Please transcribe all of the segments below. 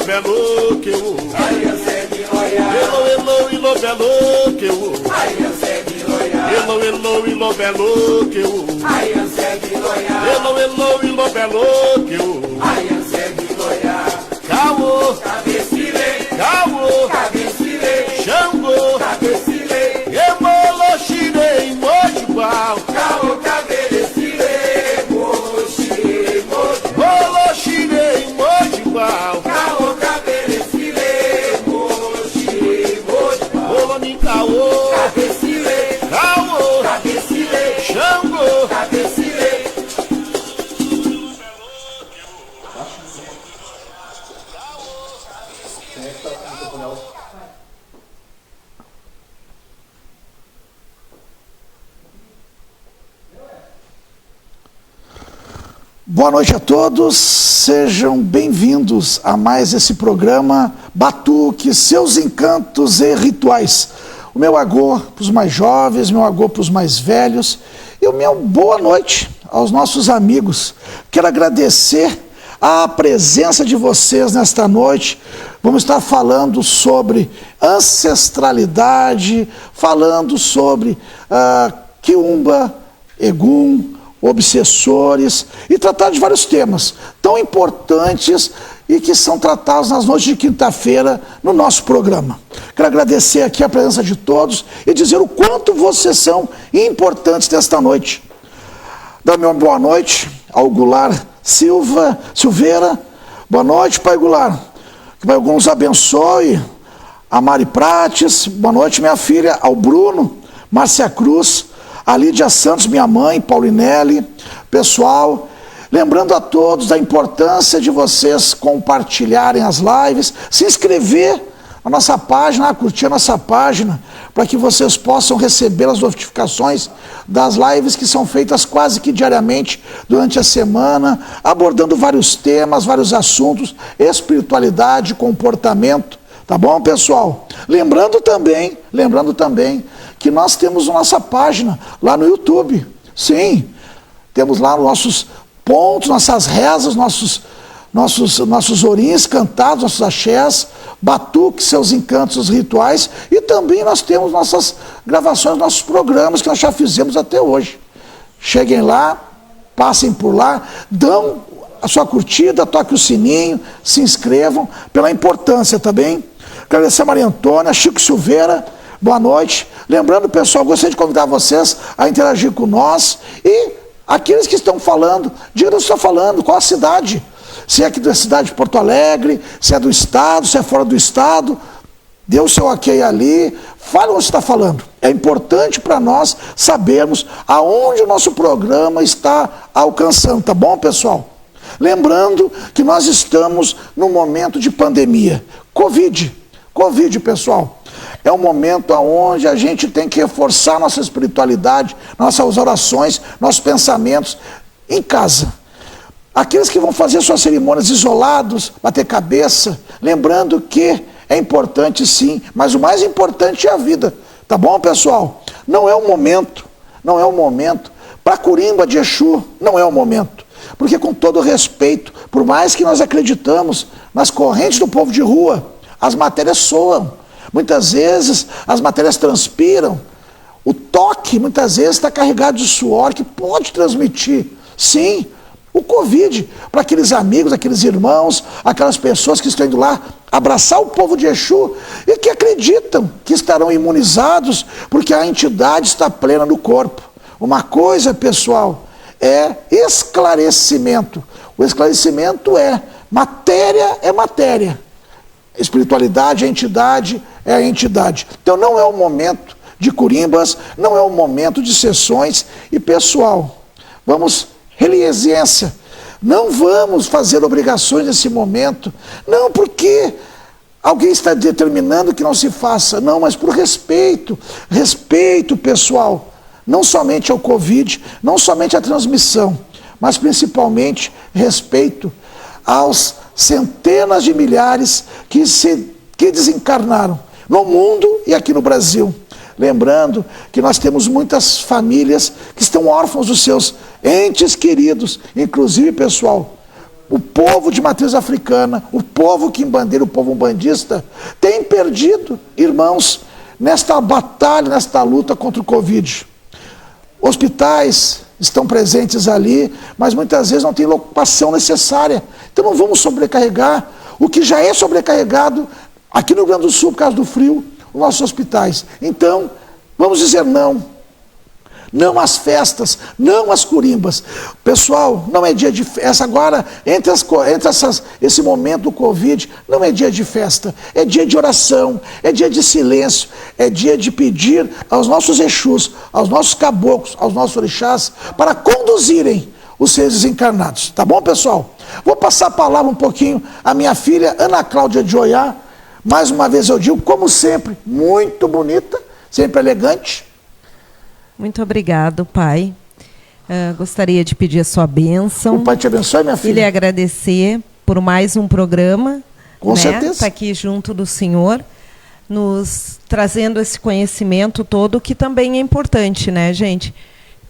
Belo que eu Elo, elo, ilo belo que eu Elo, elo, ilo belo que eu Elo, elo, ilo belo que eu Caô, Caô, Xangô, Emolo, Xirei, Mojibal, Caô, Cabelecirei, Moxirei, Molo, Xirei, Mojibal, Caô, Cabelecirei, Moxirei, Mojibal, Caô, Cabecirei, Caô, Cabecirei, Xangô, Cabecirei. Boa noite a todos, sejam bem-vindos a mais esse programa Batuque, seus encantos e rituais. O meu agô para os mais jovens, meu agô para os mais velhos e o meu boa noite aos nossos amigos. Quero agradecer a presença de vocês nesta noite. Vamos estar falando sobre ancestralidade, falando sobre quiumba, egum, obsessores e tratar de vários temas tão importantes e que são tratados nas noites de quinta-feira no nosso programa. Quero agradecer aqui a presença de todos e dizer o quanto vocês são importantes nesta noite. Dá uma boa noite ao Goulart Silveira. Boa noite, Pai Goulart. Que Pai nos abençoe. A Mari Prates. Boa noite, minha filha. Ao Bruno, Márcia Cruz, a Lídia Santos, minha mãe, Paulinelli, pessoal, lembrando a todos da importância de vocês compartilharem as lives, se inscrever na nossa página, curtir a nossa página, para que vocês possam receber as notificações das lives que são feitas quase que diariamente durante a semana, abordando vários temas, vários assuntos, espiritualidade, comportamento. Tá bom, pessoal? Lembrando também que nós temos a nossa página lá no YouTube. Sim, temos lá nossos pontos, nossas rezas, nossos orins cantados, nossos axés, batuques, seus encantos, os rituais, e também nós temos nossas gravações, nossos programas que nós já fizemos até hoje. Cheguem lá, passem por lá, dão a sua curtida, toque o sininho, se inscrevam, pela importância, tá bem? Agradecer a Maria Antônia, Chico Silveira, boa noite. Lembrando, pessoal, gostaria de convidar vocês a interagir com nós e aqueles que estão falando, diga onde está falando, qual a cidade, se é aqui da cidade de Porto Alegre, se é do estado, se é fora do estado, dê o seu ok ali, fale onde está falando. É importante para nós sabermos aonde o nosso programa está alcançando, tá bom, pessoal? Lembrando que nós estamos num momento de pandemia, Covid, pessoal, é um momento onde a gente tem que reforçar nossa espiritualidade, nossas orações, nossos pensamentos em casa. Aqueles que vão fazer suas cerimônias isolados, bater cabeça, lembrando que é importante sim, mas o mais importante é a vida, tá bom, pessoal? Não é o momento, para Corimba de Exu, não é o momento, porque com todo respeito, por mais que nós acreditamos nas correntes do povo de rua, as matérias soam, muitas vezes as matérias transpiram, o toque muitas vezes está carregado de suor que pode transmitir, sim, o Covid, para aqueles amigos, aqueles irmãos, aquelas pessoas que estão indo lá abraçar o povo de Exu e que acreditam que estarão imunizados porque a entidade está plena no corpo. Uma coisa, pessoal, é esclarecimento. O esclarecimento é matéria. Espiritualidade, a entidade é a entidade. Então não é o momento de curimbas, não é o momento de sessões. E pessoal, vamos, religiência, não vamos fazer obrigações nesse momento, não porque alguém está determinando que não se faça, não, mas por respeito, pessoal, não somente ao Covid, não somente à transmissão, mas principalmente respeito aos centenas de milhares que desencarnaram no mundo e aqui no Brasil. Lembrando que nós temos muitas famílias que estão órfãos dos seus entes queridos, inclusive, pessoal, o povo de matriz africana, o povo quimbandeiro, o povo umbandista, tem perdido irmãos nesta batalha, nesta luta contra o Covid. Hospitais estão presentes ali, mas muitas vezes não tem locação necessária. Então não vamos sobrecarregar o que já é sobrecarregado aqui no Rio Grande do Sul por causa do frio, os nossos hospitais. Então, vamos dizer não. Não às festas, não às curimbas. Pessoal, não é dia de festa. Agora, esse momento do Covid, não é dia de festa. É dia de oração, é dia de silêncio, é dia de pedir aos nossos exus, aos nossos caboclos, aos nossos orixás, para conduzirem os seres desencarnados. Tá bom, pessoal? Vou passar a palavra um pouquinho à minha filha, Ana Cláudia de Oiá. Mais uma vez eu digo, como sempre, muito bonita, sempre elegante. Muito obrigado, pai. Gostaria de pedir a sua bênção. O pai te abençoe, minha filha. E lhe agradecer por mais um programa. Com certeza. Está aqui junto do senhor, nos trazendo esse conhecimento todo, que também é importante, né, gente?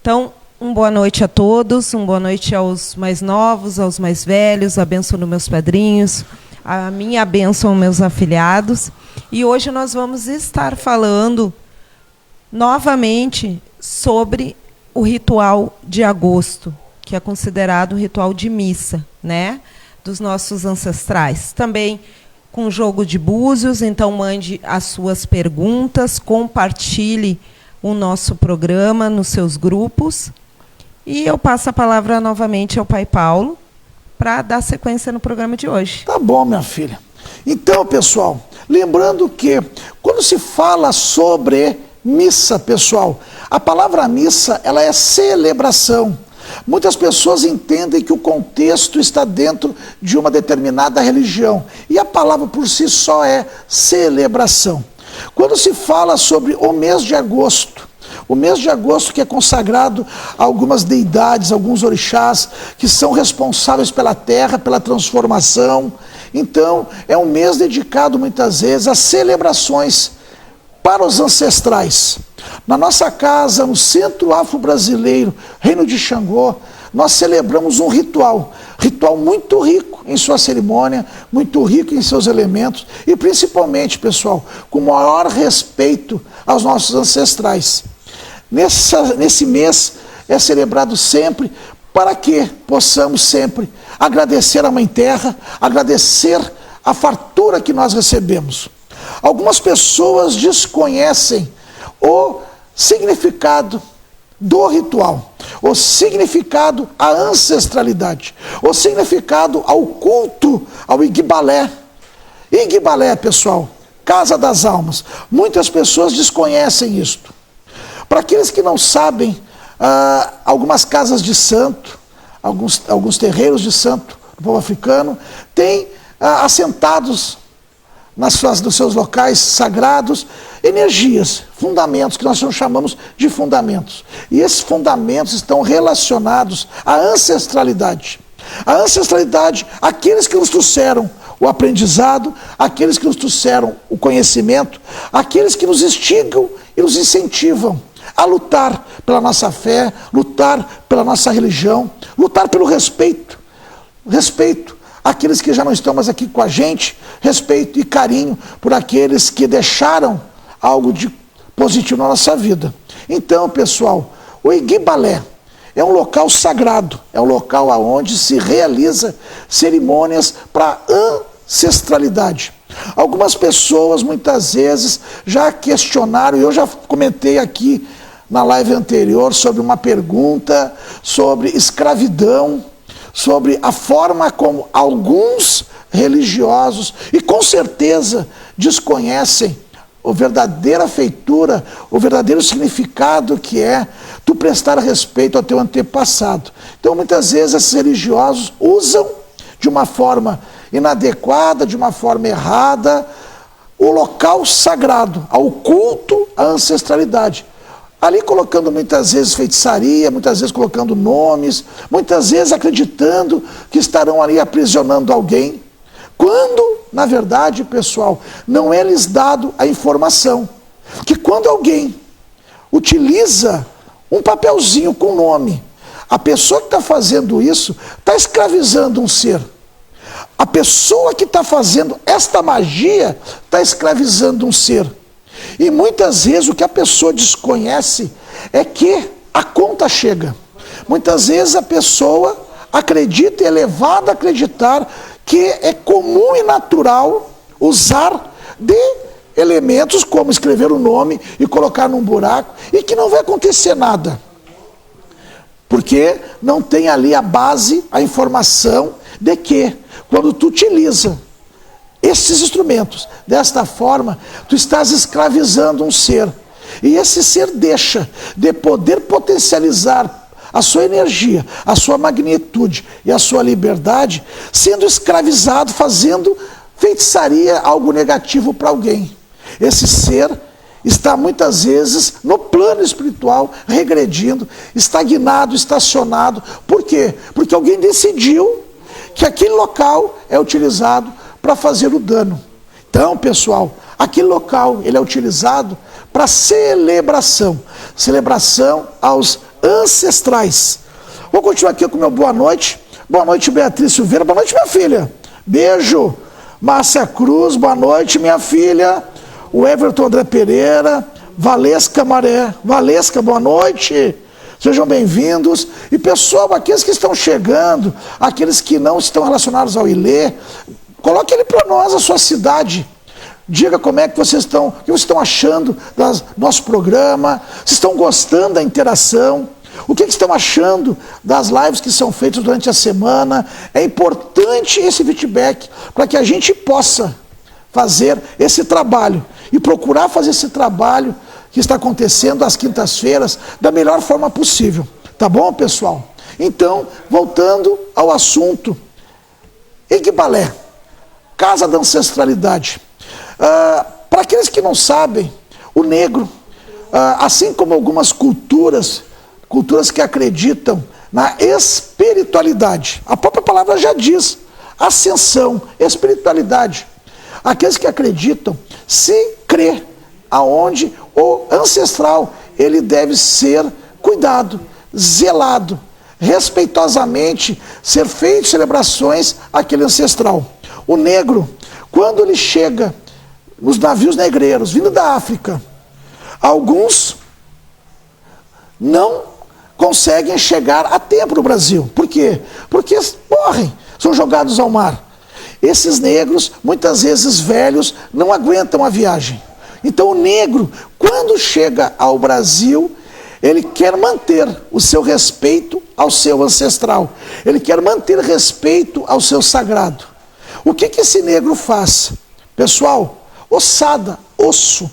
Então, uma boa noite a todos, uma boa noite aos mais novos, aos mais velhos, a bênção dos meus padrinhos, a minha bênção aos meus afiliados. E hoje nós vamos estar falando novamente sobre o ritual de agosto, que é considerado o ritual de missa, né, dos nossos ancestrais. Também com jogo de búzios, então mande as suas perguntas, compartilhe o nosso programa nos seus grupos. E eu passo a palavra novamente ao pai Paulo para dar sequência no programa de hoje. Tá bom, minha filha. Então, pessoal, lembrando que quando se fala sobre missa, pessoal, a palavra missa, ela é celebração. Muitas pessoas entendem que o contexto está dentro de uma determinada religião, e a palavra por si só é celebração. Quando se fala sobre o mês de agosto que é consagrado a algumas deidades, alguns orixás, que são responsáveis pela terra, pela transformação, então é um mês dedicado muitas vezes a celebrações para os ancestrais. Na nossa casa, no Centro Afro-Brasileiro, Reino de Xangô, nós celebramos um ritual muito rico em sua cerimônia, muito rico em seus elementos e principalmente, pessoal, com o maior respeito aos nossos ancestrais. Nesse mês é celebrado sempre para que possamos sempre agradecer à Mãe Terra, agradecer a fartura que nós recebemos. Algumas pessoas desconhecem o significado do ritual, o significado à ancestralidade, o significado ao culto, ao Igbalé. Igbalé, pessoal, Casa das Almas. Muitas pessoas desconhecem isto. Para aqueles que não sabem, algumas casas de santo, alguns terreiros de santo do povo africano, têm assentados nos seus locais sagrados, energias, fundamentos, que nós chamamos de fundamentos. E esses fundamentos estão relacionados à ancestralidade. A ancestralidade, aqueles que nos trouxeram o aprendizado, aqueles que nos trouxeram o conhecimento, aqueles que nos instigam e nos incentivam a lutar pela nossa fé, lutar pela nossa religião, lutar pelo respeito. Respeito àqueles que já não estão mais aqui com a gente, respeito e carinho por aqueles que deixaram algo de positivo na nossa vida. Então, pessoal, o Igbalé é um local sagrado, é um local onde se realiza cerimônias para ancestralidade. Algumas pessoas, muitas vezes, já questionaram, e eu já comentei aqui na live anterior sobre uma pergunta sobre escravidão, sobre a forma como alguns religiosos, e com certeza desconhecem a verdadeira feitura, o verdadeiro significado que é tu prestar respeito ao teu antepassado. Então, muitas vezes, esses religiosos usam de uma forma inadequada, de uma forma errada, o local sagrado, ao culto à ancestralidade. Ali colocando muitas vezes feitiçaria, muitas vezes colocando nomes, muitas vezes acreditando que estarão ali aprisionando alguém, Quando, na verdade, pessoal, não é lhes dado a informação que quando alguém utiliza um papelzinho com nome, a pessoa que está fazendo isso está escravizando um ser. A pessoa que está fazendo esta magia está escravizando um ser. E muitas vezes o que a pessoa desconhece é que a conta chega. Muitas vezes a pessoa acredita e é levada a acreditar que é comum e natural usar de elementos como escrever o nome e colocar num buraco e que não vai acontecer nada. Porque não tem ali a base, a informação de que quando tu utiliza esses instrumentos desta forma, tu estás escravizando um ser. E esse ser deixa de poder potencializar a sua energia, a sua magnitude e a sua liberdade, sendo escravizado, fazendo feitiçaria, algo negativo para alguém. Esse ser está muitas vezes no plano espiritual, regredindo, estagnado, estacionado. Por quê? Porque alguém decidiu que aquele local é utilizado para fazer o dano. Então, pessoal, aquele local ele é utilizado para celebração aos ancestrais. Vou continuar aqui com o meu boa noite. Boa noite, Beatriz Silveira. Boa noite, minha filha. Beijo. Márcia Cruz, boa noite, minha filha. O Everton André Pereira. Valesca Maré. Valesca, boa noite. Sejam bem-vindos. E pessoal, aqueles que estão chegando, aqueles que não estão relacionados ao ILE, coloque ele para nós, a sua cidade. Diga como é que vocês estão, o que vocês estão achando do nosso programa, se estão gostando da interação, o que estão achando das lives que são feitas durante a semana. É importante esse feedback para que a gente possa fazer esse trabalho e procurar fazer esse trabalho que está acontecendo às quintas-feiras da melhor forma possível. Tá bom, pessoal? Então, voltando ao assunto, Igbalé, Casa da Ancestralidade. Para aqueles que não sabem, o negro, assim como algumas culturas que acreditam na espiritualidade, a própria palavra já diz, ascensão, espiritualidade. Aqueles que acreditam, se crê aonde o ancestral, ele deve ser cuidado, zelado, respeitosamente, ser feito celebrações àquele ancestral. O negro, quando ele chega nos navios negreiros, vindo da África, alguns não conseguem chegar a tempo no Brasil. Por quê? Porque morrem, são jogados ao mar. Esses negros, muitas vezes velhos, não aguentam a viagem. Então o negro, quando chega ao Brasil, ele quer manter o seu respeito ao seu ancestral. Ele quer manter respeito ao seu sagrado. O que esse negro faz? Pessoal, ossada, osso,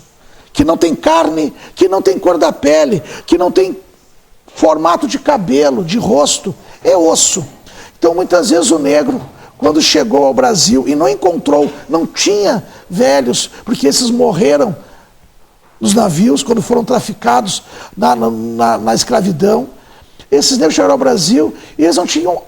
que não tem carne, que não tem cor da pele, que não tem formato de cabelo, de rosto, é osso. Então muitas vezes o negro, quando chegou ao Brasil e não encontrou, não tinha velhos, porque esses morreram nos navios, quando foram traficados na escravidão, esses negros chegaram ao Brasil e eles não tinham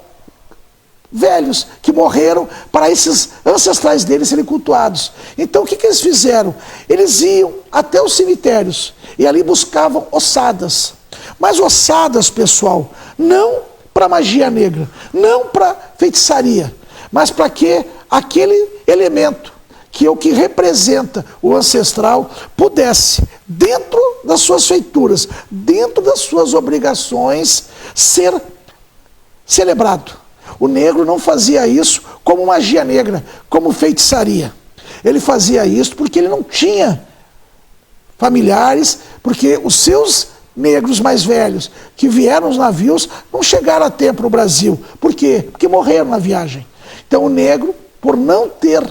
velhos que morreram para esses ancestrais deles serem cultuados. Então o que eles fizeram? Eles iam até os cemitérios e ali buscavam ossadas. Mas ossadas, pessoal, não para magia negra, não para feitiçaria, mas para que aquele elemento que é o que representa o ancestral pudesse, dentro das suas feituras, dentro das suas obrigações, ser celebrado. O negro não fazia isso como magia negra, como feitiçaria. Ele fazia isso porque ele não tinha familiares, porque os seus negros mais velhos que vieram nos navios não chegaram a tempo no Brasil. Por quê? Porque morreram na viagem. Então o negro, por não ter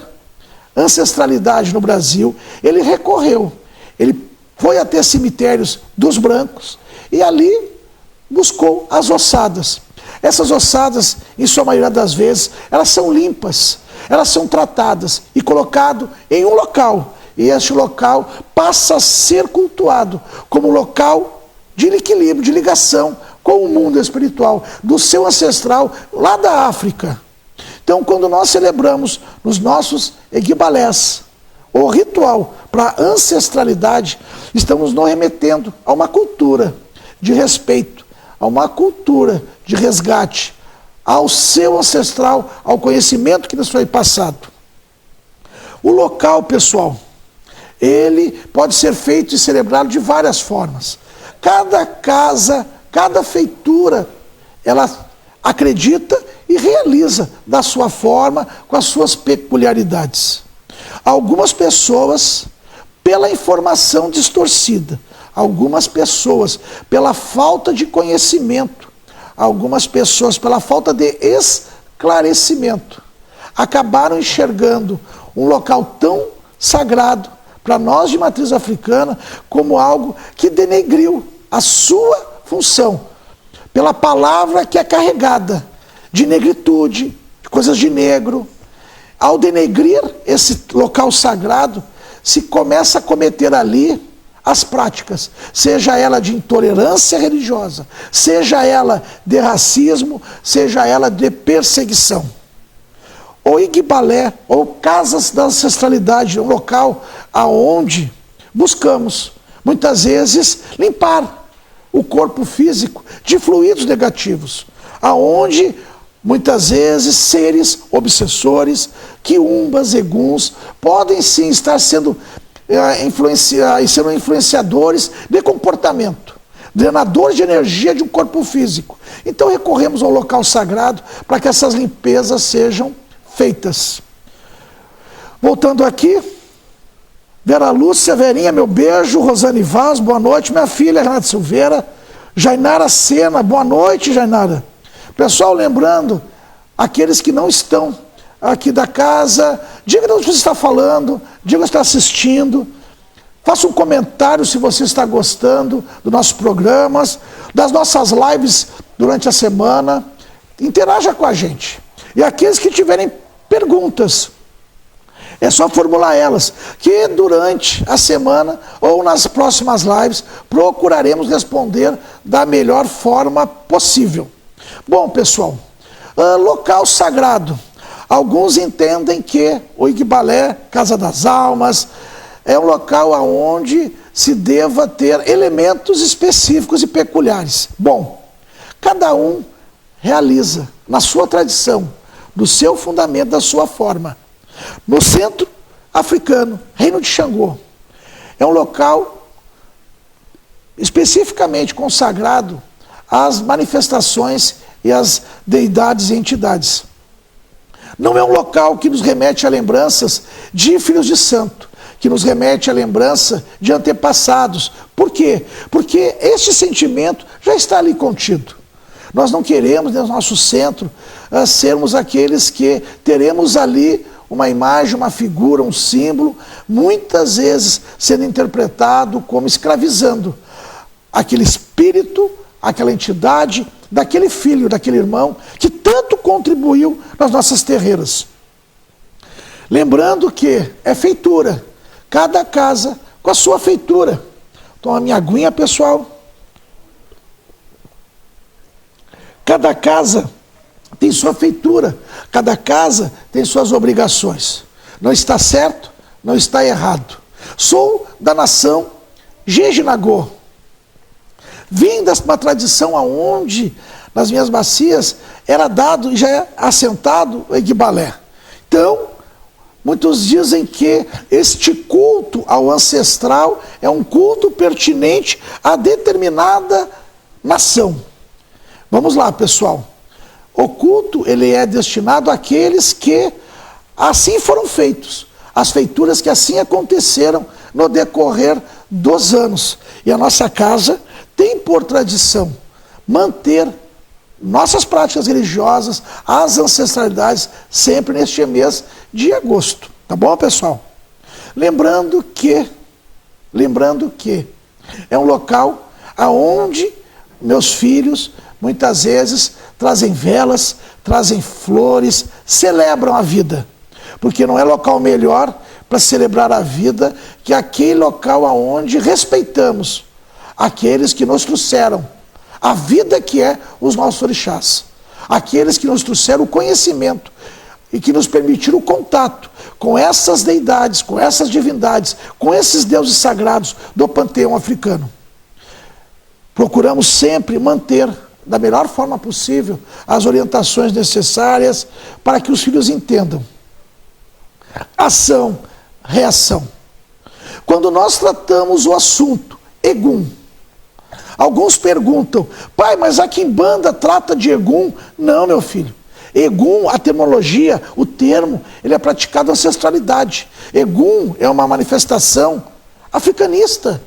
ancestralidade no Brasil, ele recorreu. Ele foi até cemitérios dos brancos e ali buscou as ossadas. Essas ossadas, em sua maioria das vezes, elas são limpas, elas são tratadas e colocado em um local. E este local passa a ser cultuado como local de equilíbrio, de ligação com o mundo espiritual, do seu ancestral lá da África. Então, quando nós celebramos nos nossos eguibalés o ritual para ancestralidade, estamos nos remetendo a uma cultura de respeito, a uma cultura de resgate, ao seu ancestral, ao conhecimento que nos foi passado. O local, pessoal, ele pode ser feito e celebrado de várias formas. Cada casa, cada feitura, ela acredita e realiza da sua forma, com as suas peculiaridades. Algumas pessoas, pela informação distorcida, algumas pessoas, pela falta de conhecimento, algumas pessoas, pela falta de esclarecimento, acabaram enxergando um local tão sagrado para nós de matriz africana como algo que denegriu a sua função, pela palavra que é carregada de negritude, de coisas de negro. Ao denegrir esse local sagrado, se começa a cometer ali as práticas, seja ela de intolerância religiosa, seja ela de racismo, seja ela de perseguição. O Igbalé, ou casas da ancestralidade, é um local aonde buscamos, muitas vezes, limpar o corpo físico de fluidos negativos, aonde muitas vezes seres obsessores, quiumbas, eguns, podem sim estar sendo influenciadores de comportamento, drenadores de energia de um corpo físico. Então recorremos ao local sagrado para que essas limpezas sejam feitas. Voltando aqui, Vera Lúcia, Verinha, meu beijo. Rosane Vaz, boa noite. Minha filha, Renata Silveira. Jainara Sena, boa noite, Jainara. Pessoal, lembrando, aqueles que não estão aqui da casa, diga onde você está falando, diga onde está assistindo, faça um comentário se você está gostando dos nossos programas, das nossas lives durante a semana, interaja com a gente. E aqueles que tiverem perguntas, é só formular elas, que durante a semana ou nas próximas lives procuraremos responder da melhor forma possível. Bom, pessoal, local sagrado. Alguns entendem que o Igbalé, Casa das Almas, é um local onde se deva ter elementos específicos e peculiares. Bom, cada um realiza na sua tradição, do seu fundamento, da sua forma. No centro africano, Reino de Xangô, é um local especificamente consagrado às manifestações e às deidades e entidades. Não é um local que nos remete a lembranças de filhos de santo, que nos remete a lembrança de antepassados. Por quê? Porque este sentimento já está ali contido. Nós não queremos, no nosso centro, sermos aqueles que teremos ali uma imagem, uma figura, um símbolo, muitas vezes sendo interpretado como escravizando aquele espírito, aquela entidade, daquele filho, daquele irmão, que tanto contribuiu nas nossas terreiras. Lembrando que é feitura, cada casa com a sua feitura. Toma a minha aguinha, pessoal. Cada casa tem sua feitura, cada casa tem suas obrigações. Não está certo, não está errado. Sou da nação Jejinagô. Vim de uma tradição aonde, nas minhas bacias, era dado e já é assentado o Igbalé. Então, muitos dizem que este culto ao ancestral é um culto pertinente a determinada nação. Vamos lá, pessoal. O culto, ele é destinado àqueles que assim foram feitos. As feituras que assim aconteceram no decorrer dos anos. E a nossa casa tem por tradição manter nossas práticas religiosas, as ancestralidades, sempre neste mês de agosto. Tá bom, pessoal? Lembrando que é um local aonde meus filhos, muitas vezes, trazem velas, trazem flores, celebram a vida. Porque não é local melhor para celebrar a vida que aquele local aonde respeitamos aqueles que nos trouxeram a vida que é os nossos orixás. Aqueles que nos trouxeram o conhecimento, e que nos permitiram o contato com essas deidades, com essas divindades, com esses deuses sagrados do panteão africano. Procuramos sempre manter, da melhor forma possível, as orientações necessárias para que os filhos entendam. Ação, reação. Quando nós tratamos o assunto Egum, alguns perguntam, pai, mas a Quimbanda trata de Egum? Não, meu filho. Egum, a terminologia, o termo, ele é praticado na ancestralidade. Egum é uma manifestação africanista.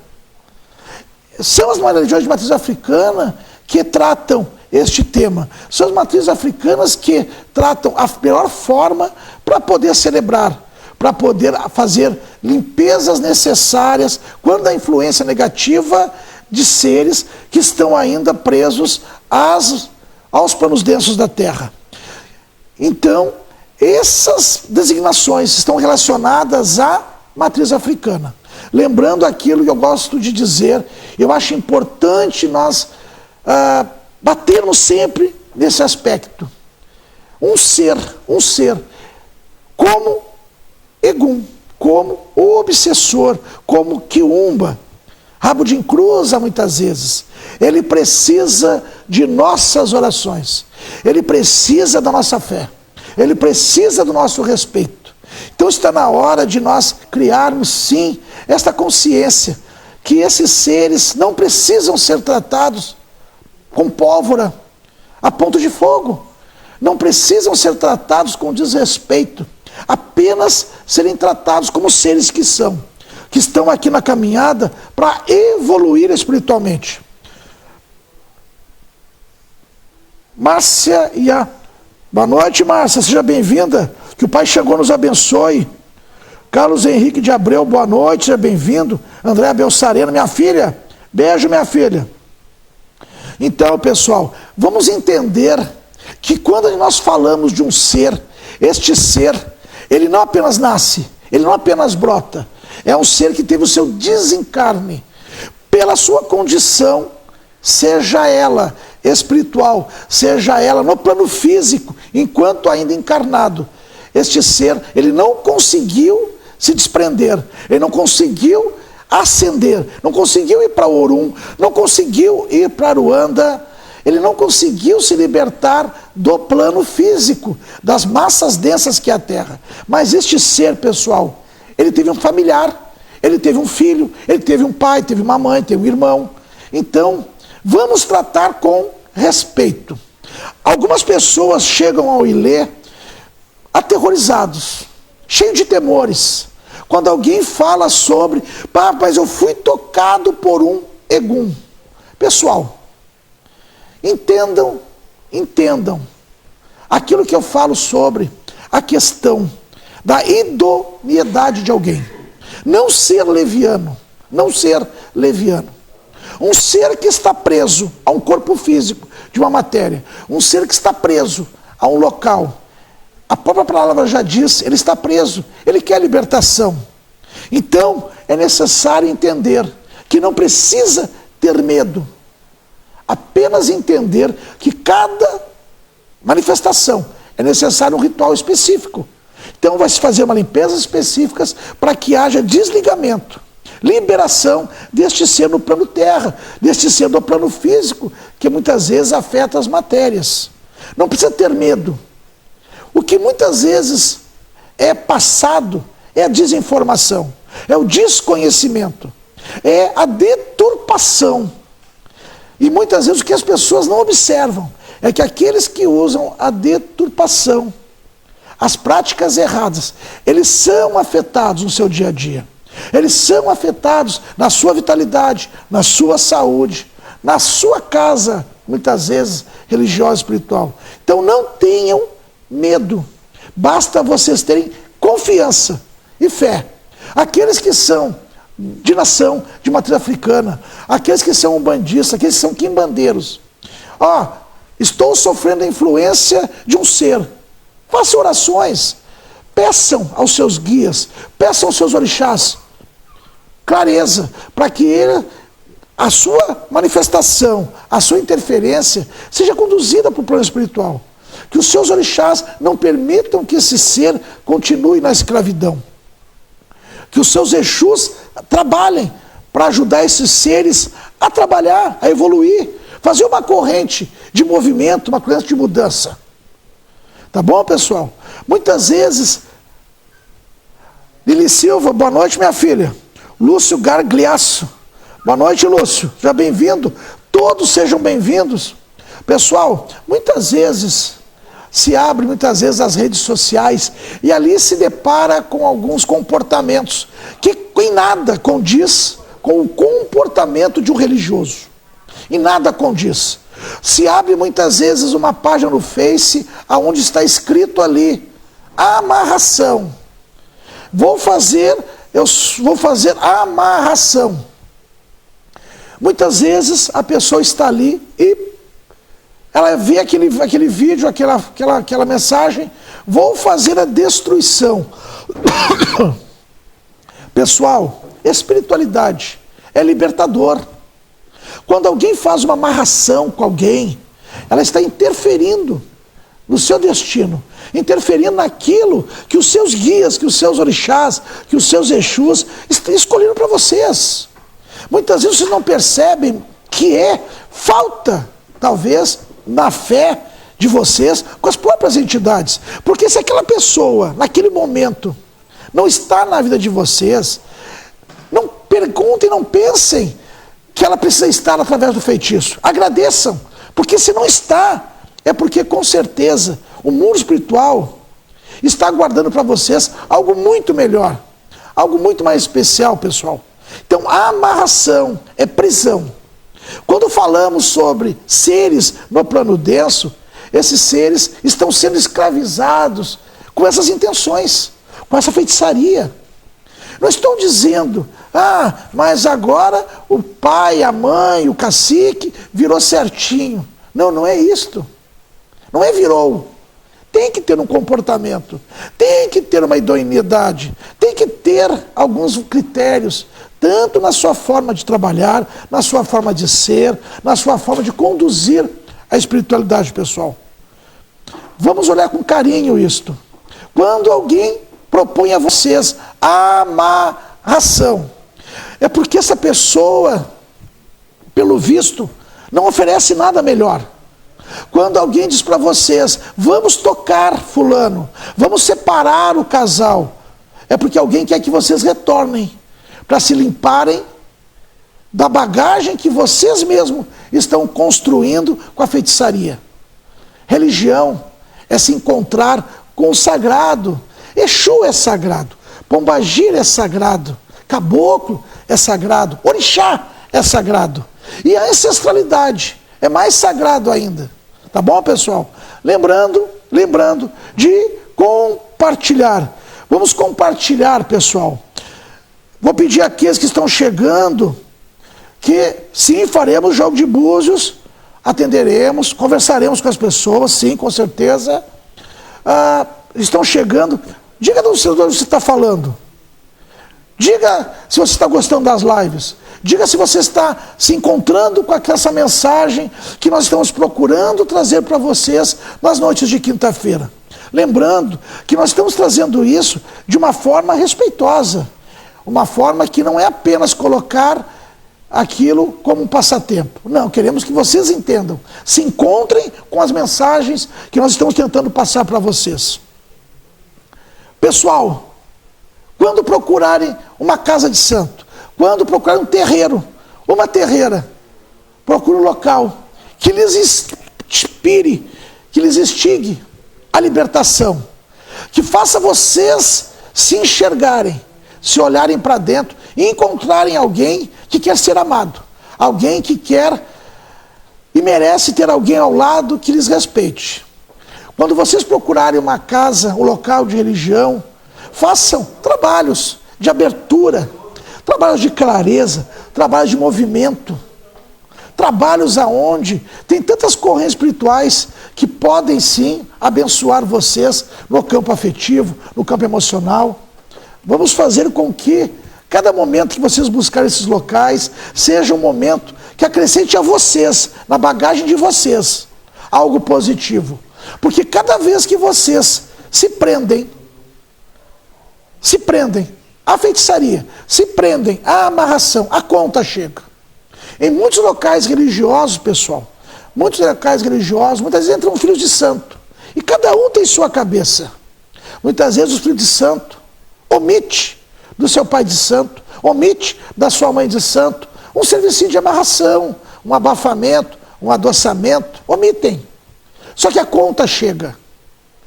São as religiões de matriz africana que tratam este tema. São as matrizes africanas que tratam a melhor forma para poder celebrar, para poder fazer limpezas necessárias quando a influência negativa de seres que estão ainda presos aos planos densos da Terra. Então, essas designações estão relacionadas à matriz africana. Lembrando aquilo que eu gosto de dizer, eu acho importante nós batermos sempre nesse aspecto. Um ser, como Egum, como o obsessor, como Quiumba, rabo de encruza muitas vezes. Ele precisa de nossas orações, ele precisa da nossa fé, ele precisa do nosso respeito. Então está na hora de nós criarmos sim esta consciência que esses seres não precisam ser tratados com pólvora a ponto de fogo, não precisam ser tratados com desrespeito, apenas serem tratados como seres que estão aqui na caminhada para evoluir espiritualmente. Márcia boa noite, Márcia, seja bem-vinda, que o Pai chegou, nos abençoe. Carlos Henrique de Abreu, boa noite, seja bem-vindo. Andréa Belçarena, minha filha, beijo, minha filha. Então, pessoal, vamos entender que quando nós falamos de um ser, este ser, ele não apenas nasce, ele não apenas brota, é um ser que teve o seu desencarne, pela sua condição, seja ela espiritual, seja ela no plano físico, enquanto ainda encarnado. Este ser, ele não conseguiu se desprender, ele não conseguiu ascender, não conseguiu ir para Orum, não conseguiu ir para Ruanda, ele não conseguiu se libertar do plano físico, das massas densas que é a Terra. Mas este ser, pessoal, ele teve um familiar, ele teve um filho, ele teve um pai, teve uma mãe, teve um irmão. Então, vamos tratar com respeito. Algumas pessoas chegam ao Ilê aterrorizados, cheios de temores. Quando alguém fala sobre, mas eu fui tocado por um Egum. Pessoal, entendam aquilo que eu falo sobre a questão da idoneidade de alguém. Não ser leviano. Um ser que está preso a um corpo físico de uma matéria, um ser que está preso a um local. A própria palavra já diz, ele está preso, ele quer libertação. Então, é necessário entender que não precisa ter medo. Apenas entender que cada manifestação é necessário um ritual específico. Então vai se fazer uma limpeza específica para que haja desligamento, liberação deste ser no plano terra, deste ser no plano físico, que muitas vezes afeta as matérias. Não precisa ter medo. O que muitas vezes é passado é a desinformação, é o desconhecimento, é a deturpação. E muitas vezes o que as pessoas não observam é que aqueles que usam a deturpação, as práticas erradas, eles são afetados no seu dia a dia. Eles são afetados na sua vitalidade, na sua saúde, na sua casa, muitas vezes religiosa e espiritual. Então não tenham medo, basta vocês terem confiança e fé. Aqueles que são de nação, de matriz africana, aqueles que são umbandistas, aqueles que são quimbandeiros, estou sofrendo a influência de um ser. Façam orações, peçam aos seus guias, peçam aos seus orixás clareza, para que a sua manifestação, a sua interferência seja conduzida para o plano espiritual. que os seus orixás não permitam que esse ser continue na escravidão. Que os seus Exus trabalhem para ajudar esses seres a trabalhar, a evoluir, fazer uma corrente de movimento, uma corrente de mudança. Tá bom, pessoal? Muitas vezes, Lili Silva, boa noite, minha filha. Lúcio Gargliasso, boa noite, Lúcio, seja bem-vindo. Todos sejam bem-vindos. Pessoal, muitas vezes se abre as redes sociais e ali se depara com alguns comportamentos que em nada condiz com o comportamento de um religioso. Em nada condiz. Se abre muitas vezes uma página no Face onde está escrito ali, amarração. Vou fazer a amarração. Muitas vezes a pessoa está ali e ela vê aquele vídeo, aquela mensagem, vou fazer a destruição. Pessoal, espiritualidade é libertador. Quando alguém faz uma amarração com alguém, ela está interferindo no seu destino, interferindo naquilo que os seus guias, que os seus orixás, que os seus Exus escolheram para vocês. Muitas vezes vocês não percebem que é falta, talvez, na fé de vocês com as próprias entidades. Porque se aquela pessoa, naquele momento, não está na vida de vocês, não perguntem, não pensem que ela precisa estar através do feitiço. Agradeçam, porque se não está, é porque com certeza o mundo espiritual está aguardando para vocês algo muito melhor, algo muito mais especial, pessoal. Então, a amarração é prisão. Quando falamos sobre seres no plano denso, esses seres estão sendo escravizados com essas intenções, com essa feitiçaria. Não estou dizendo, mas agora o pai, a mãe, o cacique virou certinho. Não, não é isto. Não é virou. Tem que ter um comportamento, tem que ter uma idoneidade, tem que ter alguns critérios, tanto na sua forma de trabalhar, na sua forma de ser, na sua forma de conduzir a espiritualidade, pessoal. Vamos olhar com carinho isto. Quando alguém propõe a vocês a amarração, é porque essa pessoa, pelo visto, não oferece nada melhor. Quando alguém diz para vocês, vamos tocar fulano, vamos separar o casal, é porque alguém quer que vocês retornem, para se limparem da bagagem que vocês mesmos estão construindo com a feitiçaria. Religião é se encontrar com o sagrado. Exu é sagrado, Pombagira é sagrado, Caboclo é sagrado, Orixá é sagrado. E a ancestralidade é mais sagrado ainda. Tá bom, pessoal? Lembrando de compartilhar. Vamos compartilhar, pessoal. Vou pedir àqueles que estão chegando que sim, faremos jogo de búzios, atenderemos, conversaremos com as pessoas, sim, com certeza. Estão chegando. Diga de onde você está falando. Diga se você está gostando das lives. Diga se você está se encontrando com essa mensagem que nós estamos procurando trazer para vocês nas noites de quinta-feira. Lembrando que nós estamos trazendo isso de uma forma respeitosa. Uma forma que não é apenas colocar aquilo como um passatempo. Não, queremos que vocês entendam. Se encontrem com as mensagens que nós estamos tentando passar para vocês. Pessoal, quando procurarem uma casa de santo, quando procurarem um terreiro, uma terreira, procure um local que lhes inspire, que lhes instigue a libertação, que faça vocês se enxergarem, se olharem para dentro e encontrarem alguém que quer ser amado, alguém que quer e merece ter alguém ao lado que lhes respeite. Quando vocês procurarem uma casa, um local de religião, façam trabalhos de abertura, trabalhos de clareza, trabalhos de movimento, trabalhos aonde tem tantas correntes espirituais que podem sim abençoar vocês no campo afetivo, no campo emocional. Vamos fazer com que cada momento que vocês buscarem esses locais seja um momento que acrescente a vocês, na bagagem de vocês, algo positivo. Porque cada vez que vocês se prendem à feitiçaria, se prendem à amarração, a conta chega. Em muitos locais religiosos, pessoal, muitas vezes entram filhos de santo. E cada um tem sua cabeça. Muitas vezes o filho de santo omite do seu pai de santo, omite da sua mãe de santo, um serviço de amarração, um abafamento, um adoçamento, omitem. Só que a conta chega.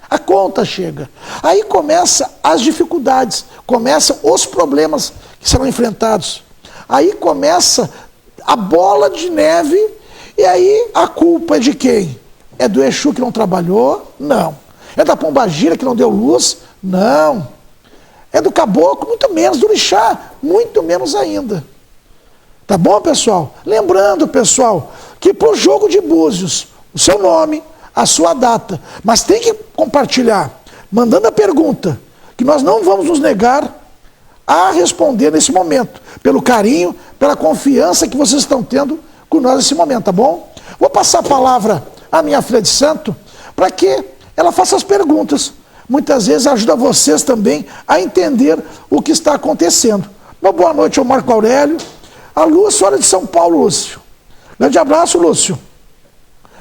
A conta chega. Aí começam as dificuldades, começam os problemas que serão enfrentados. Aí começa a bola de neve, e aí a culpa é de quem? É do Exu que não trabalhou? Não. É da pombagira que não deu luz? Não. É do caboclo? Muito menos. Do orixá? Muito menos ainda. Tá bom, pessoal? Lembrando, pessoal, que para o jogo de búzios, o seu nome, a sua data, mas tem que compartilhar, mandando a pergunta, que nós não vamos nos negar a responder nesse momento, pelo carinho, pela confiança que vocês estão tendo com nós nesse momento, tá bom? Vou passar a palavra à minha filha de santo, para que ela faça as perguntas. Muitas vezes ajuda vocês também a entender o que está acontecendo. Uma boa noite ao Marco Aurélio, a Lúcio, hora de São Paulo, Lúcio. Grande abraço, Lúcio.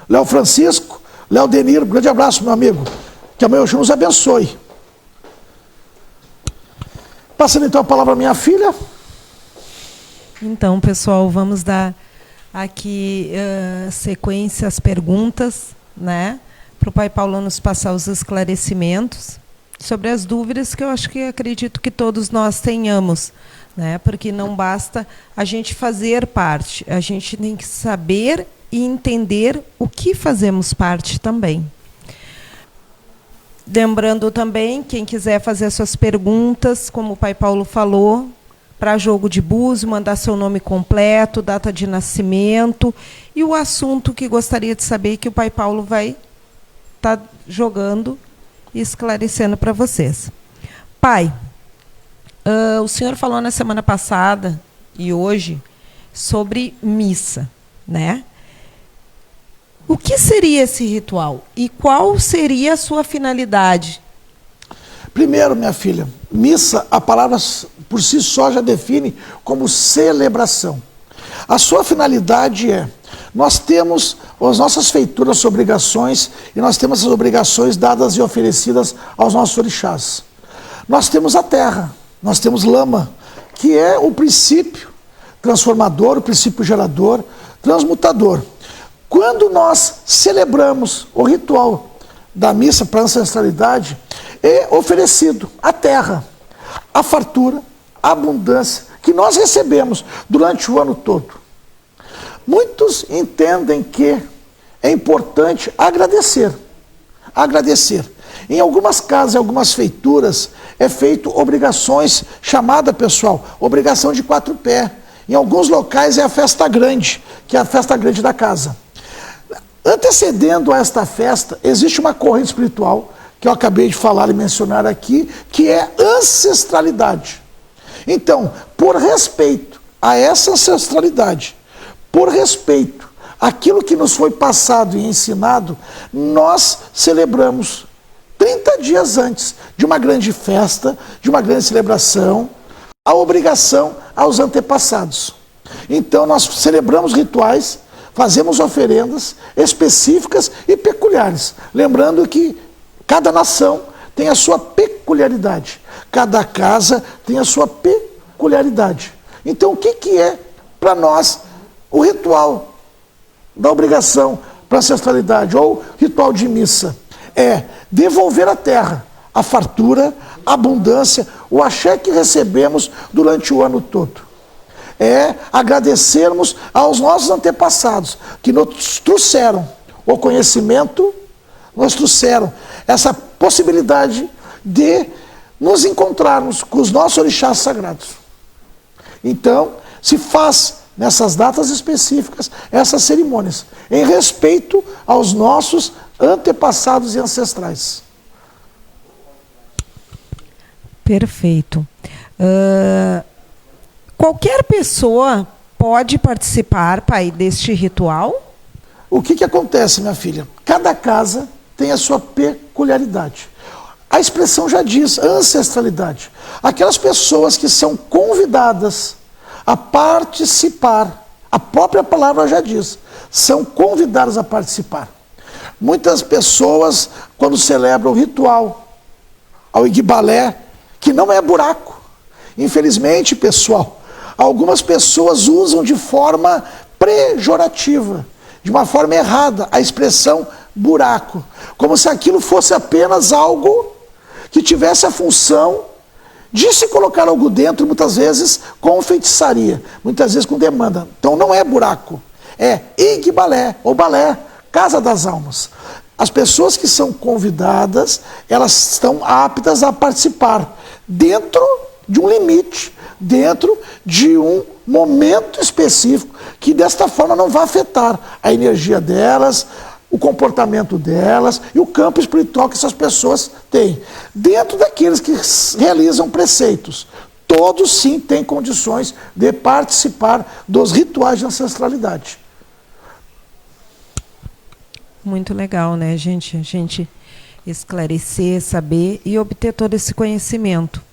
Léo Francisco, Léo Deniro, grande abraço, meu amigo. Que amanhã o Senhor nos abençoe. Passando então a palavra à minha filha. Então, pessoal, vamos dar aqui sequência às perguntas, né? Para o Pai Paulo nos passar os esclarecimentos sobre as dúvidas que eu acredito que todos nós tenhamos, né? Porque não basta a gente fazer parte, a gente tem que saber e entender o que fazemos parte também. Lembrando também, quem quiser fazer suas perguntas, como o Pai Paulo falou, para jogo de búzio, mandar seu nome completo, data de nascimento e o assunto que gostaria de saber, que o Pai Paulo vai estar jogando e esclarecendo para vocês. Pai, o senhor falou na semana passada e hoje sobre missa, né? O que seria esse ritual e qual seria a sua finalidade? Primeiro, minha filha, missa, a palavra por si só já define como celebração. A sua finalidade é, nós temos as nossas feituras, obrigações, e nós temos as obrigações dadas e oferecidas aos nossos orixás. Nós temos a terra, nós temos lama, que é o princípio transformador, o princípio gerador, transmutador. Quando nós celebramos o ritual da missa para a ancestralidade, é oferecido a terra, a fartura, a abundância que nós recebemos durante o ano todo. Muitos entendem que é importante agradecer. Agradecer. Em algumas casas, em algumas feituras, é feito obrigações, chamada, pessoal, obrigação de 4 pés. Em alguns locais é a festa grande, que é a festa grande da casa. Antecedendo a esta festa, existe uma corrente espiritual, que eu acabei de falar e mencionar aqui, que é ancestralidade. Então, por respeito a essa ancestralidade, por respeito àquilo que nos foi passado e ensinado, nós celebramos 30 dias antes de uma grande festa, de uma grande celebração, a obrigação aos antepassados. Então, nós celebramos rituais, fazemos oferendas específicas e peculiares. Lembrando que cada nação tem a sua peculiaridade. Cada casa tem a sua peculiaridade. Então, o que é para nós o ritual da obrigação para a ancestralidade, ou ritual de missa? É devolver à terra a fartura, a abundância, o axé que recebemos durante o ano todo. É agradecermos aos nossos antepassados, que nos trouxeram o conhecimento, nos trouxeram essa possibilidade de nos encontrarmos com os nossos orixás sagrados. Então, se faz nessas datas específicas essas cerimônias, em respeito aos nossos antepassados e ancestrais. Perfeito. Qualquer pessoa pode participar, pai, deste ritual? O que acontece, minha filha? Cada casa tem a sua peculiaridade. A expressão já diz ancestralidade. Aquelas pessoas que são convidadas a participar, a própria palavra já diz, são convidadas a participar. Muitas pessoas, quando celebram o ritual ao Igbalé, que não é buraco, infelizmente, pessoal, algumas pessoas usam de forma pejorativa, de uma forma errada, a expressão buraco, como se aquilo fosse apenas algo que tivesse a função de se colocar algo dentro, muitas vezes com feitiçaria, muitas vezes com demanda. Então não é buraco, é Igbalé, ou balé, Casa das Almas. As pessoas que são convidadas, elas estão aptas a participar dentro de um limite, dentro de um momento específico, que desta forma não vai afetar a energia delas, o comportamento delas e o campo espiritual que essas pessoas têm. Dentro daqueles que realizam preceitos, todos sim têm condições de participar dos rituais de ancestralidade. Muito legal, né, gente? A gente esclarecer, saber e obter todo esse conhecimento.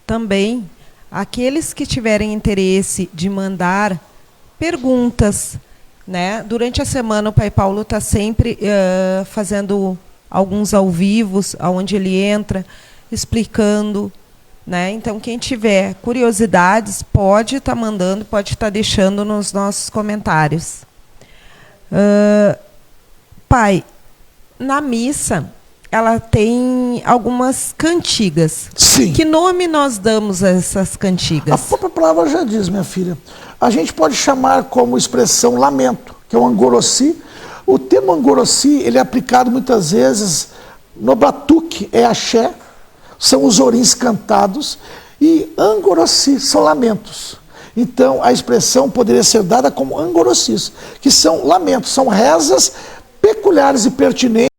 Também, aqueles que tiverem interesse de mandar perguntas, né? Durante a semana o Pai Paulo está sempre fazendo alguns ao vivos, onde ele entra, explicando, né? Então, quem tiver curiosidades, pode estar mandando, pode estar deixando nos nossos comentários. Pai, na missa, ela tem algumas cantigas. Sim. Que nome nós damos a essas cantigas? A própria palavra já diz, minha filha. A gente pode chamar como expressão lamento, que é o angorossi. O termo angorossi, ele é aplicado muitas vezes no batuque, é axé, são os orins cantados, e angorossi são lamentos. Então, a expressão poderia ser dada como angorossis, que são lamentos, são rezas peculiares e pertinentes